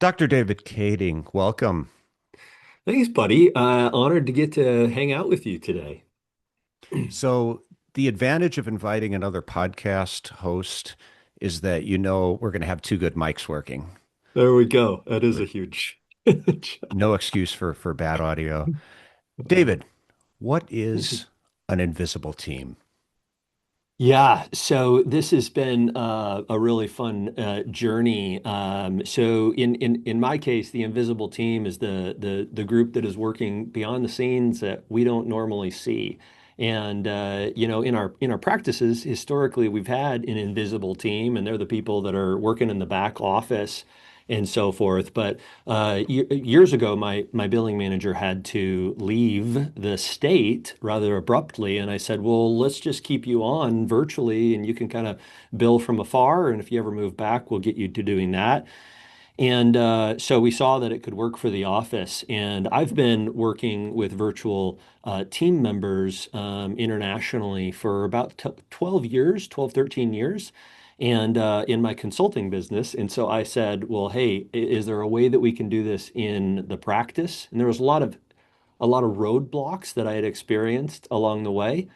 Dr. David Kading, welcome. Thanks, buddy. Honored to get to hang out with you today. So, the advantage of inviting another podcast host is that we're going to have two good mics working. There we go. That is a With huge. no excuse for bad audio. David, what is an invisible team? Yeah, so this has been a really fun journey. So in my case, the invisible team is the group that is working beyond the scenes that we don't normally see. And in our practices, historically, we've had an invisible team, and they're the people that are working in the back office and so forth. But years ago, my billing manager had to leave the state rather abruptly, and I said, "Well, let's just keep you on virtually, and you can kind of bill from afar. And if you ever move back, we'll get you to doing that." And so we saw that it could work for the office. And I've been working with virtual team members internationally for about 12 years, 12, 13 years, and in my consulting business. And so I said, well, hey, is there a way that we can do this in the practice? And there was a lot of roadblocks that I had experienced along the way.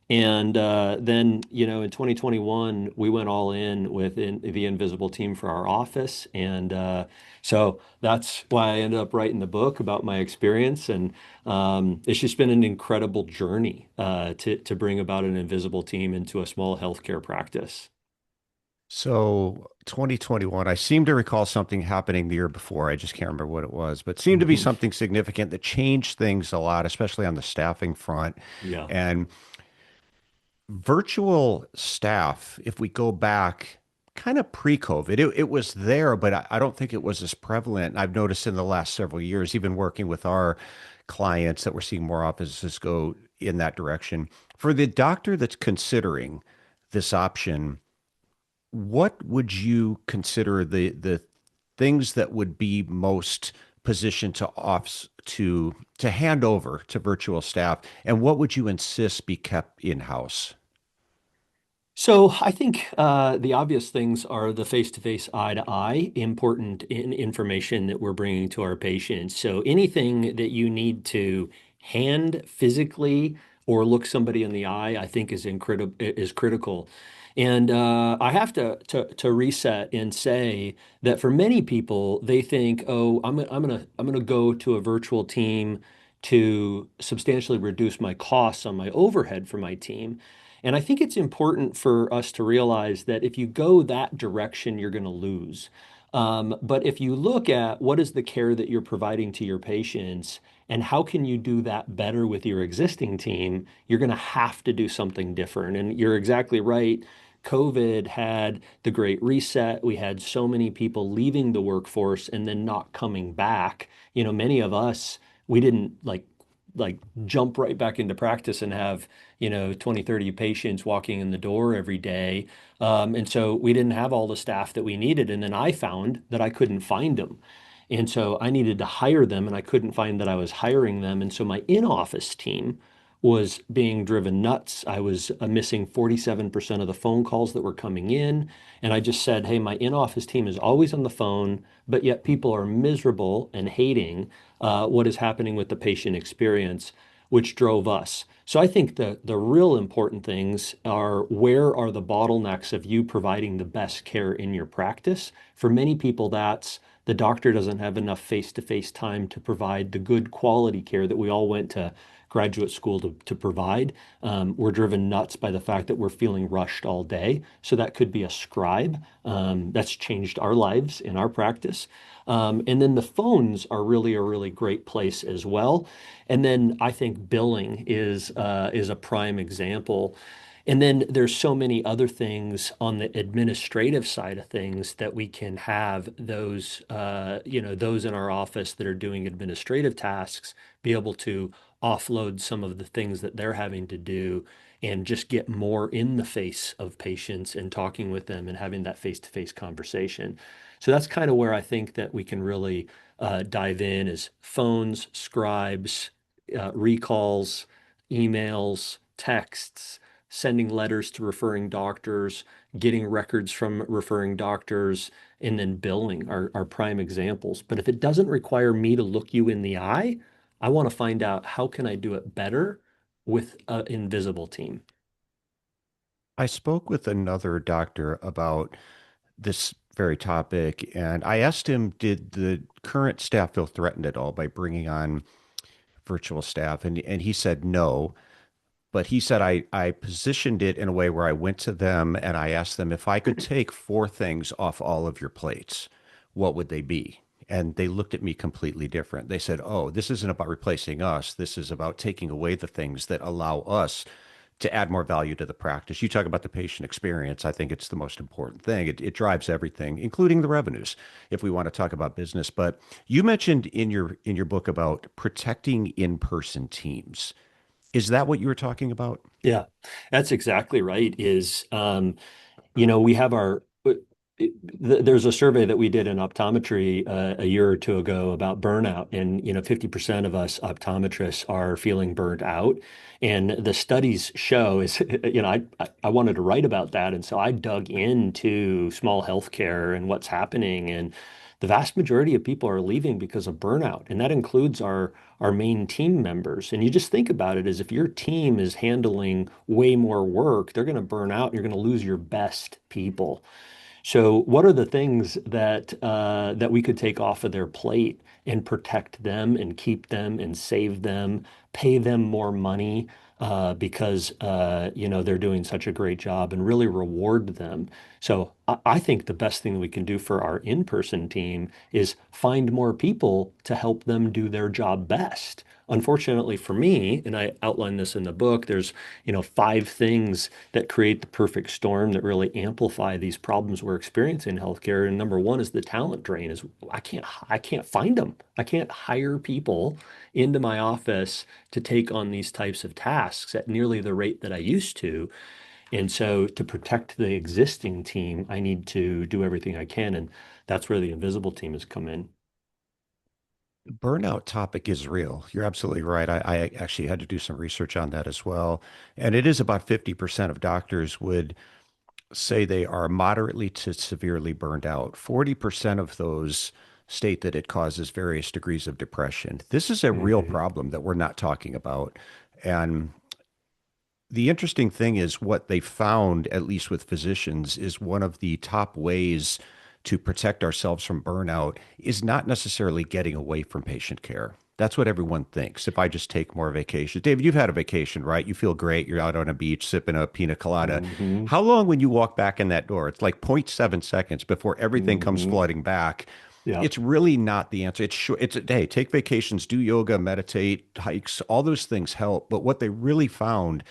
And then, in 2021, we went all in with the Invisible Team for our office. And so that's why I ended up writing the book about my experience. And it's just been an incredible journey to bring about an invisible team into a small healthcare practice. So, 2021, I seem to recall something happening the year before. I just can't remember what it was, but it seemed to be Mhm. something significant that changed things a lot, especially on the staffing front. Yeah. And virtual staff, if we go back kind of pre-COVID, it was there, but I don't think it was as prevalent. I've noticed in the last several years, even working with our clients, that we're seeing more offices go in that direction. For the doctor that's considering this option, what would you consider the things that would be most positioned to hand over to virtual staff, and what would you insist be kept in-house? So I think the obvious things are the face-to-face, eye-to-eye, important information that we're bringing to our patients. So anything that you need to hand physically or look somebody in the eye, I think is critical. And I have to reset and say that for many people, they think, oh, I'm gonna go to a virtual team to substantially reduce my costs on my overhead for my team. And I think it's important for us to realize that if you go that direction, you're going to lose. But if you look at what is the care that you're providing to your patients and how can you do that better with your existing team, you're going to have to do something different. And you're exactly right. COVID had the Great Reset. We had so many people leaving the workforce and then not coming back. Many of us, we didn't like jump right back into practice and have 20, 30 patients walking in the door every day. And so we didn't have all the staff that we needed. And then I found that I couldn't find them. And so I needed to hire them, and I couldn't find that I was hiring them. And so my in-office team was being driven nuts. I was missing 47% of the phone calls that were coming in. And I just said, hey, my in-office team is always on the phone, but yet people are miserable and hating what is happening with the patient experience, which drove us. So I think the real important things are where are the bottlenecks of you providing the best care in your practice? For many people, that's the doctor doesn't have enough face-to-face time to provide the good quality care that we all went to graduate school to provide. We're driven nuts by the fact that we're feeling rushed all day. So that could be a scribe. That's changed our lives in our practice. And then the phones are really a really great place as well. And then I think billing is a prime example. And then there's so many other things on the administrative side of things that we can have those in our office that are doing administrative tasks be able to offload some of the things that they're having to do and just get more in the face of patients and talking with them and having that face-to-face conversation. So that's kind of where I think that we can really dive in is phones, scribes, recalls, emails, texts, sending letters to referring doctors, getting records from referring doctors, and then billing are prime examples. But if it doesn't require me to look you in the eye, I want to find out how can I do it better with an invisible team. I spoke with another doctor about this very topic, and I asked him, did the current staff feel threatened at all by bringing on virtual staff? And he said no. But he said I positioned it in a way where I went to them and I asked them if I could take four things off all of your plates, what would they be? And they looked at me completely different. They said, "Oh, this isn't about replacing us. This is about taking away the things that allow us to add more value to the practice." You talk about the patient experience. I think it's the most important thing. It drives everything, including the revenues, if we want to talk about business. But you mentioned in your book about protecting in-person teams. Is that what you were talking about? Yeah, that's exactly right. We have there's a survey that we did in optometry a year or two ago about burnout, and 50% of us optometrists are feeling burnt out. And the studies show is, I wanted to write about that, and so I dug into small healthcare and what's happening, and the vast majority of people are leaving because of burnout, and that includes our main team members. And you just think about it as if your team is handling way more work, they're going to burn out, and you're going to lose your best people. So, what are the things that we could take off of their plate and protect them and keep them and save them, pay them more money because they're doing such a great job, and really reward them? So, I think the best thing we can do for our in-person team is find more people to help them do their job best. Unfortunately for me, and I outline this in the book, there's five things that create the perfect storm that really amplify these problems we're experiencing in healthcare. And number one is the talent drain. Is I can't find them. I can't hire people into my office to take on these types of tasks at nearly the rate that I used to. And so to protect the existing team, I need to do everything I can. And that's where the invisible team has come in. Burnout topic is real. You're absolutely right. I actually had to do some research on that as well. And it is about 50% of doctors would say they are moderately to severely burned out. 40% of those state that it causes various degrees of depression. This is a real Hmm. problem that we're not talking about. And the interesting thing is what they found, at least with physicians, is one of the top ways to protect ourselves from burnout is not necessarily getting away from patient care. That's what everyone thinks. If I just take more vacation, David, you've had a vacation, right? You feel great. You're out on a beach sipping a pina colada. Hmm. How long when you walk back in that door? It's like 0.7 seconds before everything comes Hmm. flooding back. Yeah. It's really not the answer. It's short. It's a day. Take vacations, do yoga, meditate, hikes. All those things help. But what they really found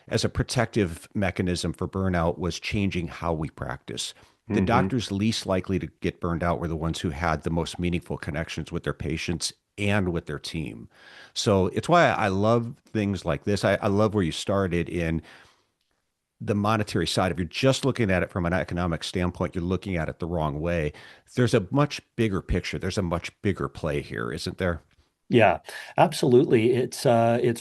as a protective mechanism for burnout was changing how we practice. The Hmm. doctors least likely to get burned out were the ones who had the most meaningful connections with their patients and with their team. So it's why I love things like this. I love where you started in the monetary side. If you're just looking at it from an economic standpoint, you're looking at it the wrong way. There's a much bigger picture. There's a much bigger play here, isn't there? Yeah, absolutely. It's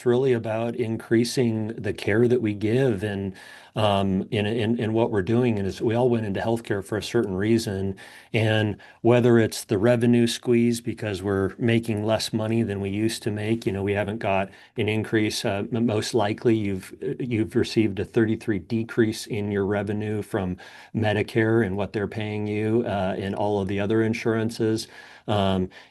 really about increasing the care that we give and in what we're doing. And is we all went into healthcare for a certain reason, and whether it's the revenue squeeze because we're making less money than we used to make, we haven't got an increase. Most likely, you've received a 33 decrease in your revenue from Medicare and what they're paying you, and all of the other insurances.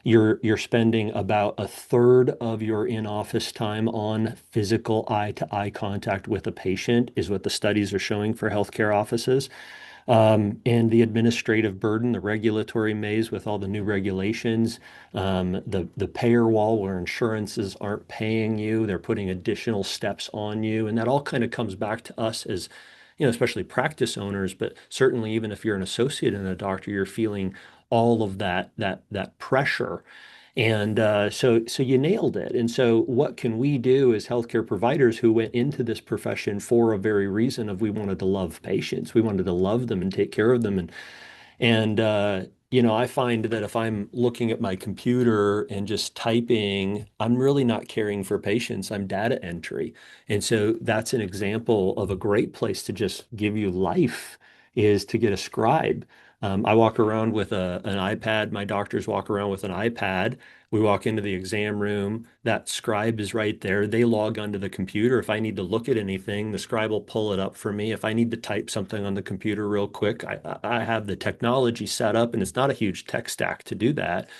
You're spending about a third of your in-office time on physical eye-to-eye contact with a patient, is what the studies are showing for healthcare offices. And the administrative burden, the regulatory maze with all the new regulations, the payer wall where insurances aren't paying you, they're putting additional steps on you, and that all kind of comes back to us as especially practice owners, but certainly even if you're an associate and a doctor, you're feeling all of that pressure. And so you nailed it. And so what can we do as healthcare providers who went into this profession for a very reason of we wanted to love patients, we wanted to love them and take care of them, and I find that if I'm looking at my computer and just typing, I'm really not caring for patients. I'm data entry. And so that's an example of a great place to just give you life is to get a scribe. I walk around with an iPad. My doctors walk around with an iPad. We walk into the exam room. That scribe is right there. They log onto the computer. If I need to look at anything, the scribe will pull it up for me. If I need to type something on the computer real quick, I have the technology set up, and it's not a huge tech stack to do that.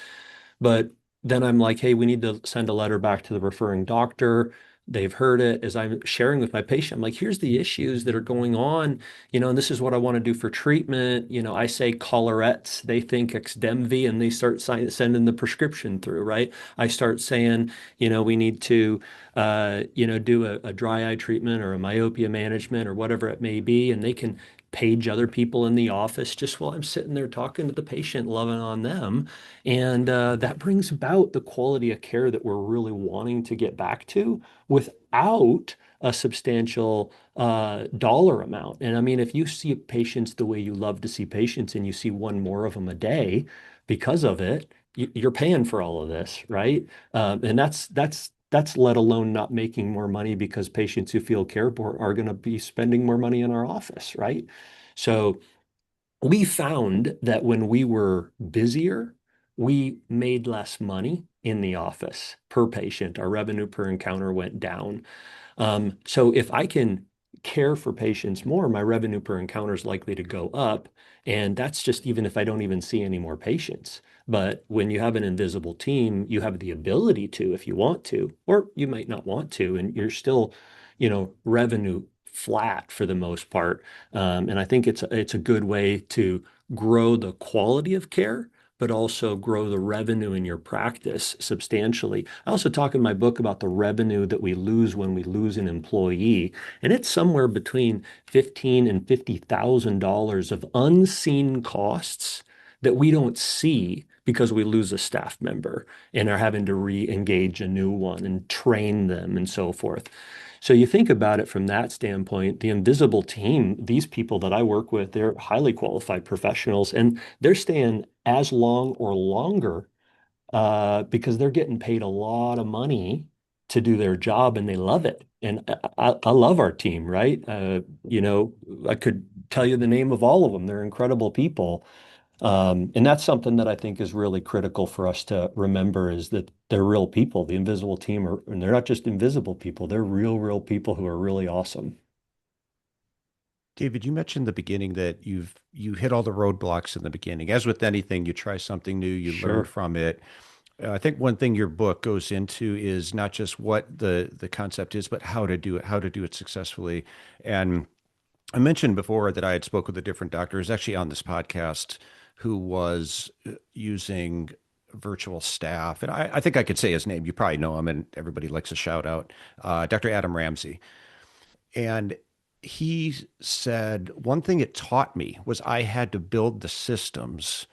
But then I'm like, hey, we need to send a letter back to the referring doctor. They've heard it. As I'm sharing with my patient, I'm like, here's the issues that are going on, and this is what I want to do for treatment. I say collarettes, they think Xdemvy, and they start sending the prescription through, right? I start saying, we need to, do a dry eye treatment or a myopia management or whatever it may be, and they can page other people in the office just while I'm sitting there talking to the patient, loving on them. And that brings about the quality of care that we're really wanting to get back to without a substantial dollar amount. And I mean, if you see patients the way you love to see patients and you see one more of them a day because of it, you're paying for all of this, right? And that's let alone not making more money because patients who feel cared for are going to be spending more money in our office, right? So we found that when we were busier, we made less money in the office per patient. Our revenue per encounter went down. So if I can care for patients more, my revenue per encounter is likely to go up. And that's just even if I don't even see any more patients. But when you have an invisible team, you have the ability to, if you want to, or you might not want to, and you're still, revenue flat for the most part. And I think it's a good way to grow the quality of care but also grow the revenue in your practice substantially. I also talk in my book about the revenue that we lose when we lose an employee, and it's somewhere between $15,000 and $50,000 of unseen costs that we don't see because we lose a staff member and are having to re-engage a new one and train them and so forth. So you think about it from that standpoint, the invisible team, these people that I work with, they're highly qualified professionals and they're staying as long or longer because they're getting paid a lot of money to do their job and they love it. And I love our team, right? I could tell you the name of all of them. They're incredible people. And that's something that I think is really critical for us to remember is that they're real people. The invisible team are, and they're not just invisible people, they're real people who are really awesome. David, you mentioned in the beginning that you hit all the roadblocks in the beginning. As with anything, you try something new, you learn Sure. from it. I think one thing your book goes into is not just what the concept is, but how to do it successfully. And I mentioned before that I had spoke with a different doctor who's actually on this podcast who was using virtual staff. And I think I could say his name. You probably know him, and everybody likes a shout out. Dr. Adam Ramsey. And he said one thing it taught me was I had to build the systems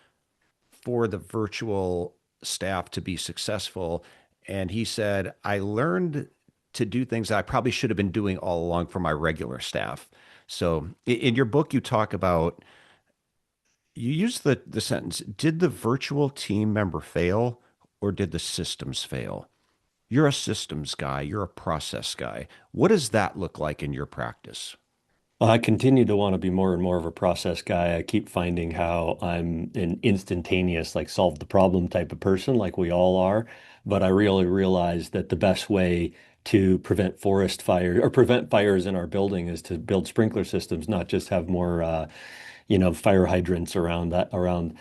for the virtual staff to be successful. And he said, I learned to do things that I probably should have been doing all along for my regular staff. So in your book, you talk about, you use the sentence, did the virtual team member fail or did the systems fail? You're a systems guy, you're a process guy. What does that look like in your practice? I continue to want to be more and more of a process guy. I keep finding how I'm an instantaneous, like solve the problem type of person, like we all are. But I really realize that the best way to prevent forest fires or prevent fires in our building is to build sprinkler systems, not just have more, fire hydrants around that around.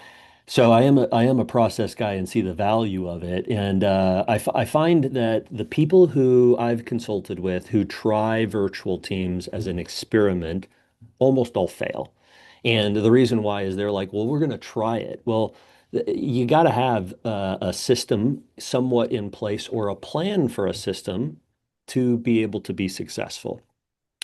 So I am a process guy and see the value of it. And I find that the people who I've consulted with who try virtual teams as an experiment almost all fail. And the reason why is they're like, well, we're going to try it. Well, you got to have a system somewhat in place or a plan for a system to be able to be successful.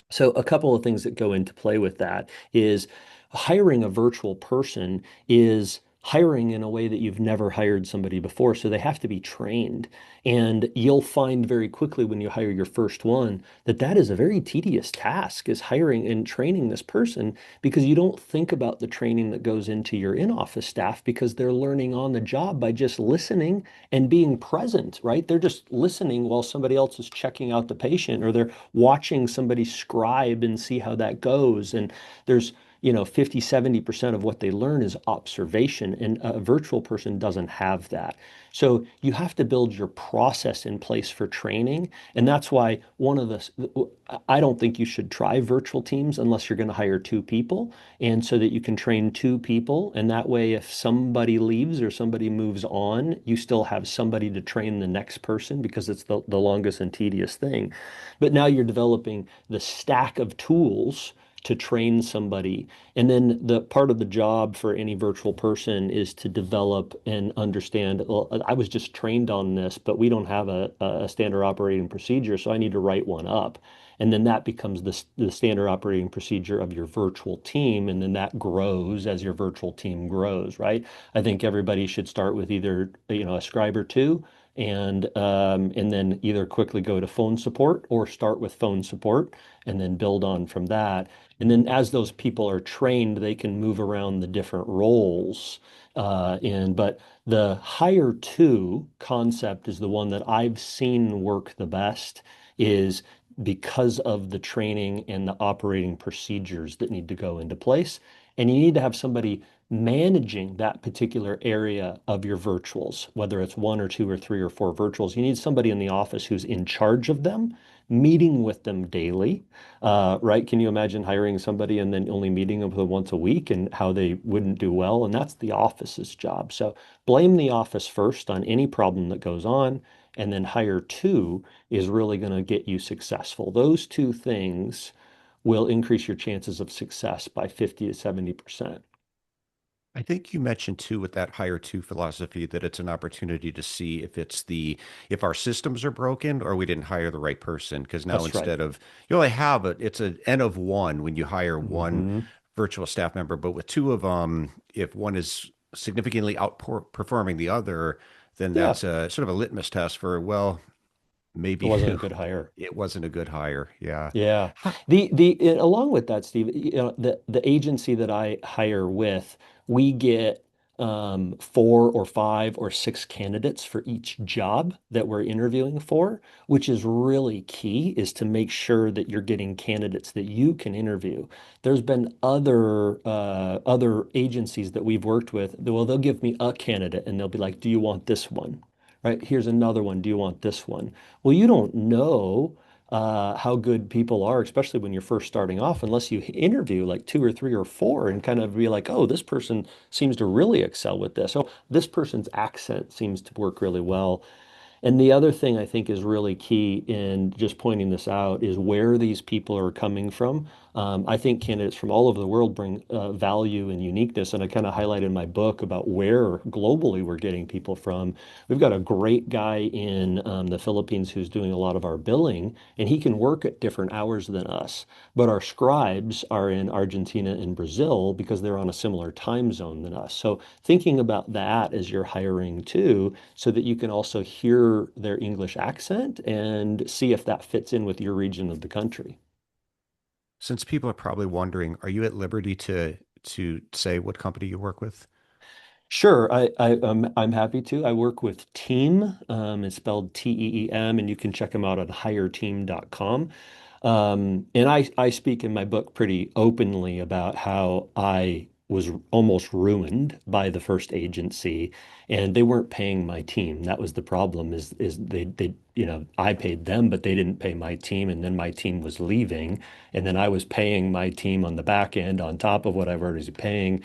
So a couple of things that go into play with that is hiring a virtual person is hiring in a way that you've never hired somebody before. So they have to be trained. And you'll find very quickly when you hire your first one that that is a very tedious task, is hiring and training this person, because you don't think about the training that goes into your in-office staff because they're learning on the job by just listening and being present, right? They're just listening while somebody else is checking out the patient, or they're watching somebody scribe and see how that goes. And there's 50, 70% of what they learn is observation, and a virtual person doesn't have that. So you have to build your process in place for training. And that's why I don't think you should try virtual teams unless you're going to hire two people. And so that you can train two people. And that way, if somebody leaves or somebody moves on, you still have somebody to train the next person, because it's the longest and tedious thing. But now you're developing the stack of tools to train somebody. And then the part of the job for any virtual person is to develop and understand, well, I was just trained on this, but we don't have a standard operating procedure, so I need to write one up. And then that becomes the standard operating procedure of your virtual team. And then that grows as your virtual team grows, right? I think everybody should start with either, a scribe or two, and then either quickly go to phone support or start with phone support and then build on from that. And then as those people are trained, they can move around the different roles. But the hire to concept is the one that I've seen work the best, is because of the training and the operating procedures that need to go into place. And you need to have somebody managing that particular area of your virtuals, whether it's one or two or three or four virtuals. You need somebody in the office who's in charge of them, meeting with them daily, right? Can you imagine hiring somebody and then only meeting them once a week, and how they wouldn't do well? And that's the office's job. So blame the office first on any problem that goes on, and then hire two is really going to get you successful. Those two things will increase your chances of success by 50 to 70%. I think you mentioned too with that hire to philosophy that it's an opportunity to see if our systems are broken or we didn't hire the right person. Because now That's right. instead of you only have it's an N of one when you hire one Hmm. virtual staff member, but with two of them, if one is significantly outperforming the other, then Yeah, that's a sort of a litmus test for, well, it maybe wasn't a good hire. it wasn't a good hire. Yeah. Yeah. Huh. Along with that, Steve, the agency that I hire with, we get four or five or six candidates for each job that we're interviewing for, which is really key, is to make sure that you're getting candidates that you can interview. There's been other agencies that we've worked with. Well, they'll give me a candidate and they'll be like, "Do you want this one?" Right? Here's another one. Do you want this one? Well, you don't know how good people are, especially when you're first starting off, unless you interview like two or three or four and kind of be like, oh, this person seems to really excel with this. Oh, this person's accent seems to work really well. And the other thing I think is really key in just pointing this out is where these people are coming from. I think candidates from all over the world bring value and uniqueness. And I kind of highlighted in my book about where globally we're getting people from. We've got a great guy in the Philippines who's doing a lot of our billing, and he can work at different hours than us. But our scribes are in Argentina and Brazil because they're on a similar time zone than us. So thinking about that as you're hiring too, so that you can also hear their English accent and see if that fits in with your region of the country. Since people are probably wondering, are you at liberty to say what company you work with? Sure, I'm happy to. I work with Team. It's spelled Teem, and you can check them out at hireteam.com. And I speak in my book pretty openly about how I was almost ruined by the first agency, and they weren't paying my team. That was the problem. Is they I paid them, but they didn't pay my team, and then my team was leaving, and then I was paying my team on the back end on top of what I've already paying.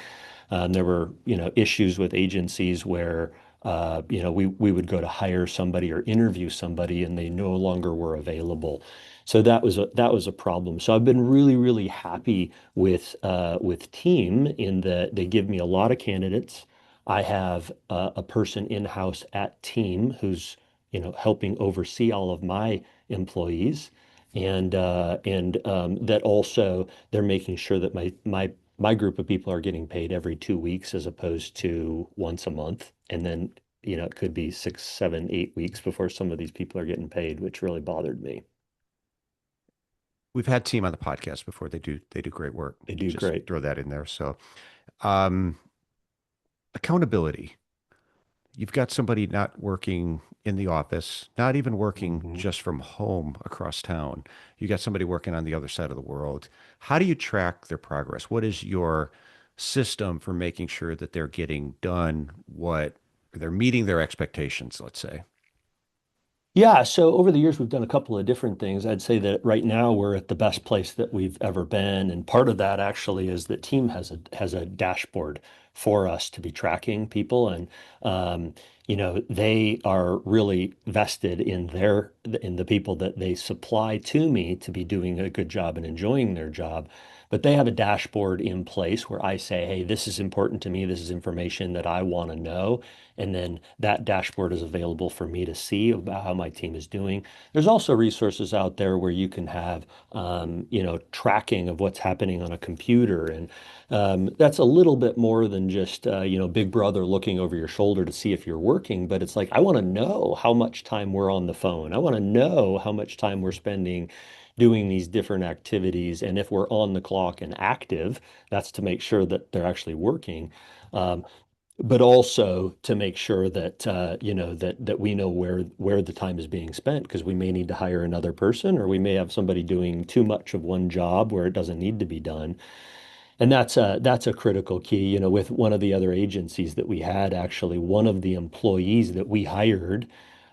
There were, issues with agencies where, we would go to hire somebody or interview somebody and they no longer were available. So that was a problem. So I've been really, really happy with Team in that they give me a lot of candidates. I have a person in-house at Team who's, helping oversee all of my employees. And that also they're making sure that my my group of people are getting paid every 2 weeks as opposed to once a month. And then, it could be 6, 7, 8 weeks before some of these people are getting paid, which really bothered me. We've had team on the podcast before. They do great work. They do Just great. throw that in there. So, um, accountability. You've got somebody not working in the office, not even working Mhm. just from home across town. You got somebody working on the other side of the world. How do you track their progress? What is your system for making sure that they're getting done what they're meeting their expectations, let's say? Yeah, so over the years, we've done a couple of different things. I'd say that right now we're at the best place that we've ever been. And part of that actually is that team has a dashboard for us to be tracking people. And they are really vested in the people that they supply to me to be doing a good job and enjoying their job. But they have a dashboard in place where I say, hey, this is important to me. This is information that I want to know. And then that dashboard is available for me to see about how my team is doing. There's also resources out there where you can have, tracking of what's happening on a computer. And that's a little bit more than just, Big Brother looking over your shoulder to see if you're working. But it's like, I want to know how much time we're on the phone. I want to know how much time we're spending doing these different activities. And if we're on the clock and active, that's to make sure that they're actually working. Um, but also to make sure that that we know where the time is being spent because we may need to hire another person or we may have somebody doing too much of one job where it doesn't need to be done. And that's a critical key. With one of the other agencies that we had, actually, one of the employees that we hired,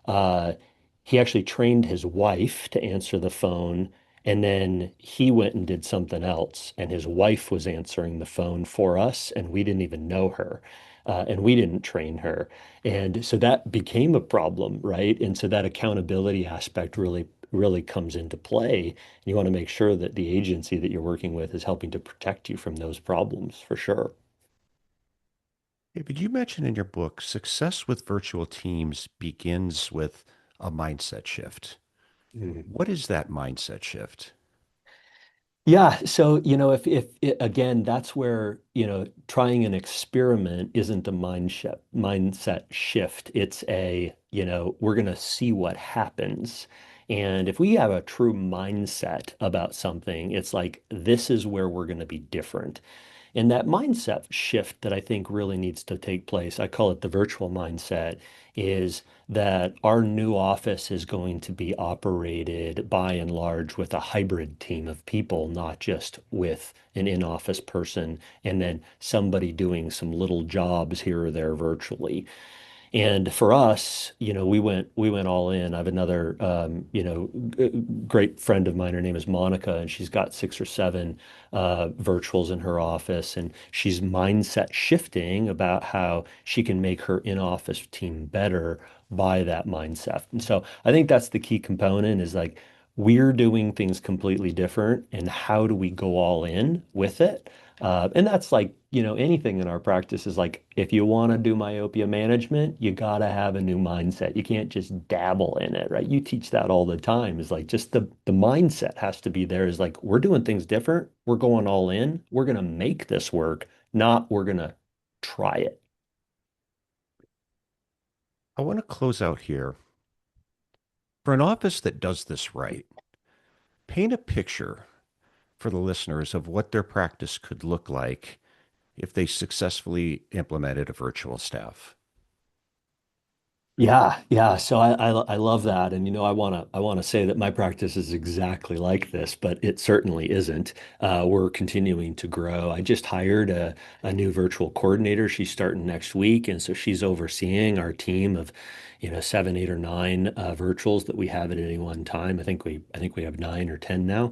uh, he actually trained his wife to answer the phone, and then he went and did something else, and his wife was answering the phone for us, and we didn't even know her. And we didn't train her. And so that became a problem, right? And so that accountability aspect really comes into play. You want to make sure that the agency that you're working with is helping to protect you from those problems for sure. David, you mentioned in your book, success with virtual teams begins with a mindset shift. Mhm. What is that mindset shift? Yeah, so if again, that's where trying an experiment isn't a mindset shift. It's we're gonna see what happens. And if we have a true mindset about something, it's like this is where we're gonna be different. And that mindset shift that I think really needs to take place, I call it the virtual mindset, is that our new office is going to be operated by and large with a hybrid team of people, not just with an in-office person and then somebody doing some little jobs here or there virtually. And for us, we went all in. I have another great friend of mine. Her name is Monica, and she's got 6 or 7 virtuals in her office, and she's mindset shifting about how she can make her in-office team better by that mindset. And so I think that's the key component is like we're doing things completely different, and how do we go all in with it? And that's like, anything in our practice is like, if you want to do myopia management, you got to have a new mindset. You can't just dabble in it, right? You teach that all the time is like just the mindset has to be there is like, we're doing things different. We're going all in. We're going to make this work, not we're going to try it. I want to close out here. For an office that does this right, paint a picture for the listeners of what their practice could look like if they successfully implemented a virtual staff. Yeah, yeah. So I love that, and I wanna say that my practice is exactly like this, but it certainly isn't. We're continuing to grow. I just hired a new virtual coordinator. She's starting next week, and so she's overseeing our team of 7, 8, or 9 virtuals that we have at any one time. I think we have 9 or 10 now.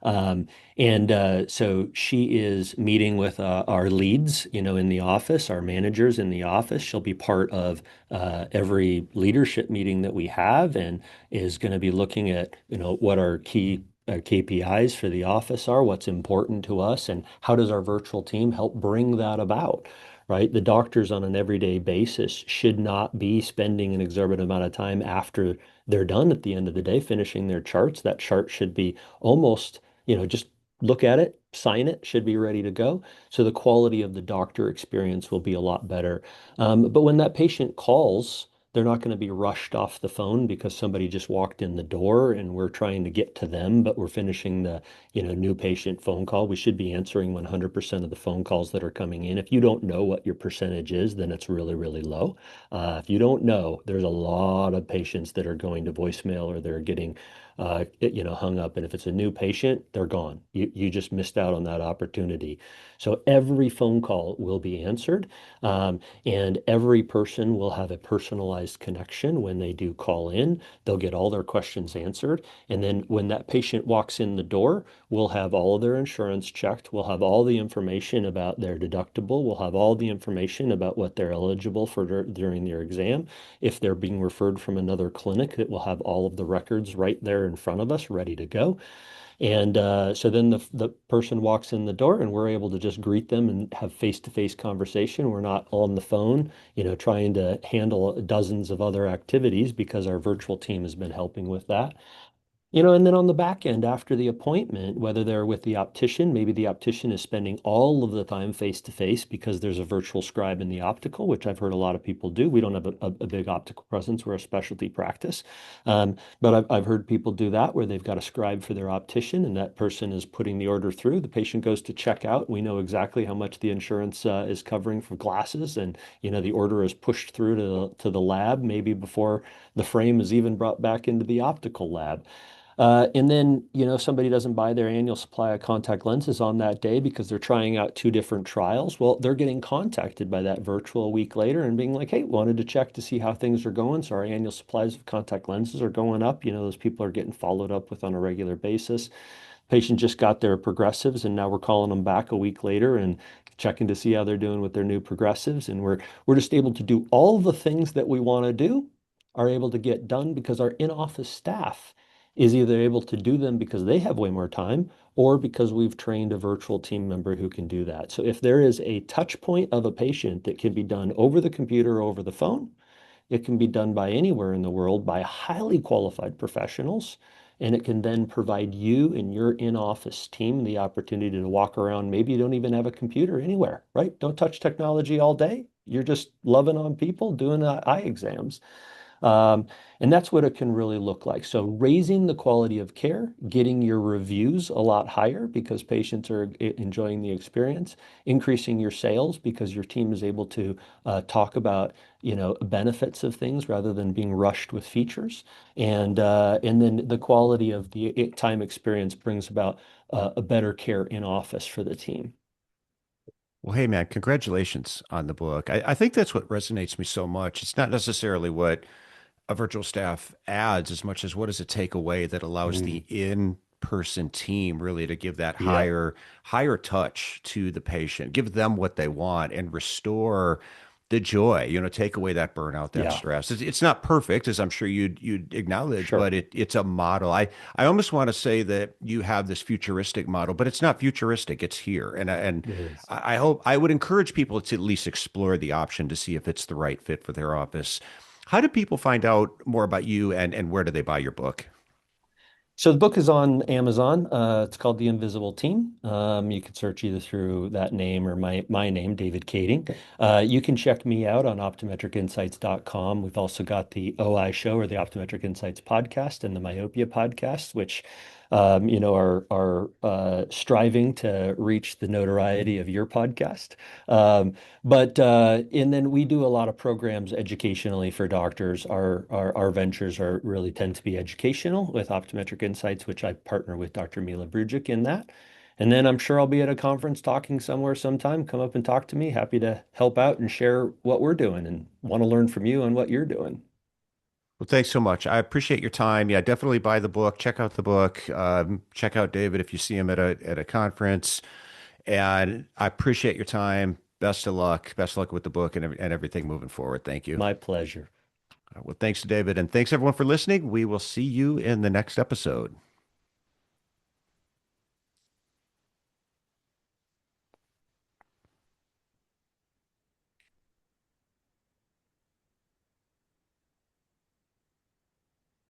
Um, and so she is meeting with our leads, in the office, our managers in the office. She'll be part of every leadership meeting that we have and is going to be looking at, what our key KPIs for the office are, what's important to us, and how does our virtual team help bring that about, right? The doctors on an everyday basis should not be spending an exorbitant amount of time after they're done at the end of the day finishing their charts. That chart should be almost, just look at it, sign it, should be ready to go. So the quality of the doctor experience will be a lot better. But when that patient calls, they're not going to be rushed off the phone because somebody just walked in the door and we're trying to get to them, but we're finishing the, new patient phone call. We should be answering 100% of the phone calls that are coming in. If you don't know what your percentage is, then it's really, really low. If you don't know, there's a lot of patients that are going to voicemail or they're getting hung up. And if it's a new patient, they're gone. You just missed out on that opportunity. So every phone call will be answered, and every person will have a personalized connection when they do call in. They'll get all their questions answered. And then when that patient walks in the door, we'll have all of their insurance checked. We'll have all the information about their deductible. We'll have all the information about what they're eligible for during their exam. If they're being referred from another clinic, it will have all of the records right there in front of us, ready to go. And so then the person walks in the door and we're able to just greet them and have face-to-face conversation. We're not on the phone, trying to handle dozens of other activities because our virtual team has been helping with that. And then on the back end, after the appointment, whether they're with the optician, maybe the optician is spending all of the time face to face because there's a virtual scribe in the optical, which I've heard a lot of people do. We don't have a big optical presence. We're a specialty practice. But I've heard people do that where they've got a scribe for their optician and that person is putting the order through. The patient goes to check out. We know exactly how much the insurance is covering for glasses. And, the order is pushed through to the lab, maybe before the frame is even brought back into the optical lab. And then, somebody doesn't buy their annual supply of contact lenses on that day because they're trying out two different trials. Well, they're getting contacted by that virtual a week later and being like, hey, wanted to check to see how things are going. So our annual supplies of contact lenses are going up. Those people are getting followed up with on a regular basis. Patient just got their progressives and now we're calling them back a week later and checking to see how they're doing with their new progressives. And we're just able to do all the things that we want to do, are able to get done because our in-office staff is either able to do them because they have way more time or because we've trained a virtual team member who can do that. So if there is a touch point of a patient that can be done over the computer or over the phone, it can be done by anywhere in the world by highly qualified professionals. And it can then provide you and your in-office team the opportunity to walk around. Maybe you don't even have a computer anywhere, right? Don't touch technology all day. You're just loving on people, doing eye exams. Um, and that's what it can really look like. So raising the quality of care, getting your reviews a lot higher because patients are enjoying the experience, increasing your sales because your team is able to talk about, benefits of things rather than being rushed with features. And then the quality of the time experience brings about a better care in office for the team. Well, hey, man, congratulations on the book. I think that's what resonates me so much. It's not necessarily what a virtual staff adds as much as what does it take away that allows Mm. the in-person team really to give that Yeah, higher touch to the patient, give them what they want and restore the joy, take away that burnout, that yeah, stress. It's not perfect, as I'm sure you'd acknowledge, sure. but it's a model. I almost want to say that you have this futuristic model, but it's not futuristic. It's here. And It is. I hope I would encourage people to at least explore the option to see if it's the right fit for their office. How do people find out more about you and where do they buy your book? So the book is on Amazon. It's called The Invisible Team. You can search either through that name or my name, David Kading. You can check me out on optometricinsights.com. We've also got the OI show or the Optometric Insights podcast and the Myopia podcast, which are striving to reach the notoriety of your podcast. And then we do a lot of programs educationally for doctors. Our ventures are really tend to be educational with Optometric Insights, which I partner with Dr. Mila Brujic in that. And then I'm sure I'll be at a conference talking somewhere sometime. Come up and talk to me. Happy to help out and share what we're doing and want to learn from you on what you're doing. Well, thanks so much. I appreciate your time. Yeah, definitely buy the book. Check out the book. Check out David if you see him at a conference. And I appreciate your time. Best of luck. Best of luck with the book and everything moving forward. Thank you. My pleasure. Well, thanks to David, and thanks everyone for listening. We will see you in the next episode.